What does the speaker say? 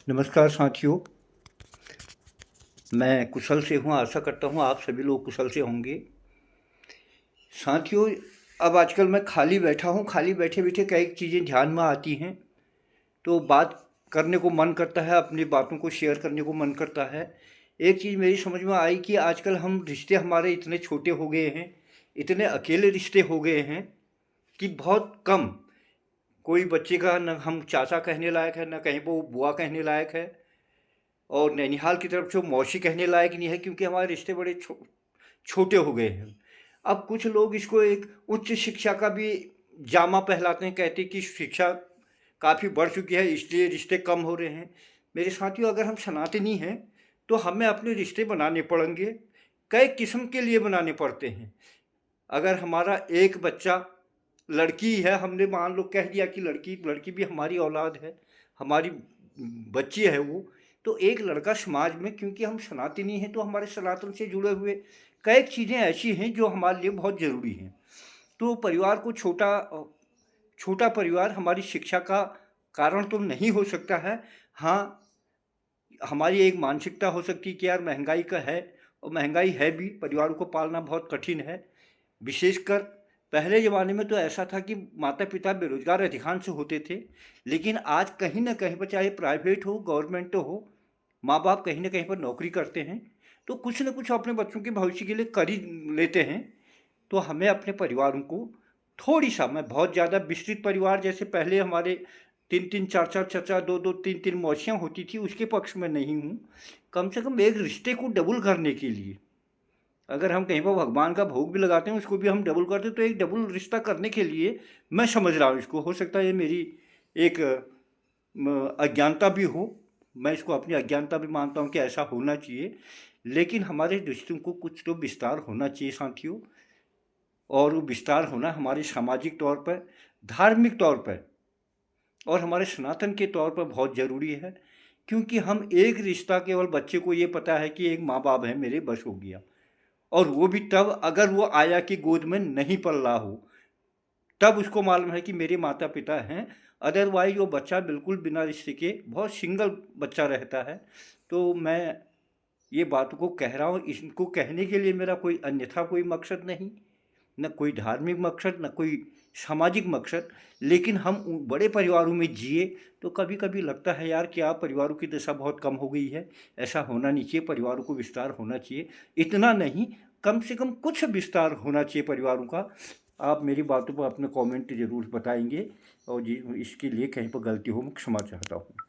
नमस्कार साथियों। मैं कुशल से हूँ, आशा करता हूँ आप सभी लोग कुशल से होंगे। साथियों, अब आजकल मैं खाली बैठा हूँ, खाली बैठे बैठे कई चीज़ें ध्यान में आती हैं, तो बात करने को मन करता है, अपनी बातों को शेयर करने को मन करता है। एक चीज़ मेरी समझ में आई कि आजकल हम रिश्ते हमारे इतने छोटे हो गए हैं, इतने अकेले रिश्ते हो गए हैं कि बहुत कम कोई बच्चे का न हम चाचा कहने लायक है, न कहीं वो बुआ कहने लायक है, और नैनिहाल की तरफ से मौसी कहने लायक नहीं है, क्योंकि हमारे रिश्ते बड़े छोटे हो गए हैं। अब कुछ लोग इसको एक उच्च शिक्षा का भी जामा पहनाते हैं, कहते हैं कि शिक्षा काफ़ी बढ़ चुकी है इसलिए रिश्ते कम हो रहे हैं। मेरे साथियों, अगर हम सनातनी हैं तो हमें अपने रिश्ते बनाने पड़ेंगे, कई किस्म के लिए बनाने पड़ते हैं। अगर हमारा एक बच्चा लड़की है, हमने मान लो कह दिया कि लड़की लड़की भी हमारी औलाद है, हमारी बच्ची है वो, तो एक लड़का समाज में, क्योंकि हम सनातनी हैं तो हमारे सनातन से जुड़े हुए कई चीज़ें ऐसी हैं जो हमारे लिए बहुत ज़रूरी हैं। तो परिवार को छोटा परिवार हमारी शिक्षा का कारण तो नहीं हो सकता है। हाँ, हमारी एक मानसिकता हो सकती है कि यार महंगाई का है, और महंगाई है भी, परिवारों को पालना बहुत कठिन है। विशेषकर पहले ज़माने में तो ऐसा था कि माता-पिता बेरोज़गार अधिकांश होते थे, लेकिन आज कहीं न कहीं पर, चाहे प्राइवेट हो, गवर्नमेंट हो, माँ-बाप कहीं न कहीं पर नौकरी करते हैं, तो कुछ न कुछ अपने बच्चों के भविष्य के लिए कर ही लेते हैं। तो हमें अपने परिवारों को थोड़ी-सा, मैं बहुत ज़्यादा विस्तृत परिवार जैसे पहले हमारे 3-3 4-4 चाचा, 2-2 3-3 मौसियाँ होती थी, उसके पक्ष में नहीं हूँ। कम से कम एक रिश्ते को डबल करने के लिए, अगर हम कहीं पर भगवान का भोग भी लगाते हैं, उसको भी हम डबल करते हैं, तो एक डबल रिश्ता करने के लिए मैं समझ रहा हूँ इसको। हो सकता है ये मेरी एक अज्ञानता भी हो, मैं इसको अपनी अज्ञानता भी मानता हूँ कि ऐसा होना चाहिए, लेकिन हमारे रिश्तों को कुछ तो विस्तार होना चाहिए साथियों। और वो विस्तार होना हमारे सामाजिक तौर पर, धार्मिक तौर पर और हमारे सनातन के तौर पर बहुत ज़रूरी है, क्योंकि हम एक रिश्ता, केवल बच्चे को ये पता है कि एक माँ बाप है मेरे, बस हो गया। और वो भी तब अगर वो आया कि गोद में नहीं पल रहा हो, तब उसको मालूम है कि मेरे माता पिता हैं। अदरवाइज वो बच्चा बिल्कुल बिना रिश्ते के बहुत सिंगल बच्चा रहता है। तो मैं ये बात को कह रहा हूँ, इसको कहने के लिए मेरा कोई अन्यथा कोई मकसद नहीं, न कोई धार्मिक मकसद, न कोई सामाजिक मकसद। लेकिन हम बड़े परिवारों में जिए तो कभी कभी लगता है यार, क्या परिवारों की दशा बहुत कम हो गई है। ऐसा होना नहीं चाहिए, परिवारों को विस्तार होना चाहिए। इतना नहीं, कम से कम कुछ विस्तार होना चाहिए परिवारों का। आप मेरी बातों पर अपने कमेंट ज़रूर बताएंगे, और जी इसके लिए कहीं पर गलती हो मैं क्षमा चाहता हूँ।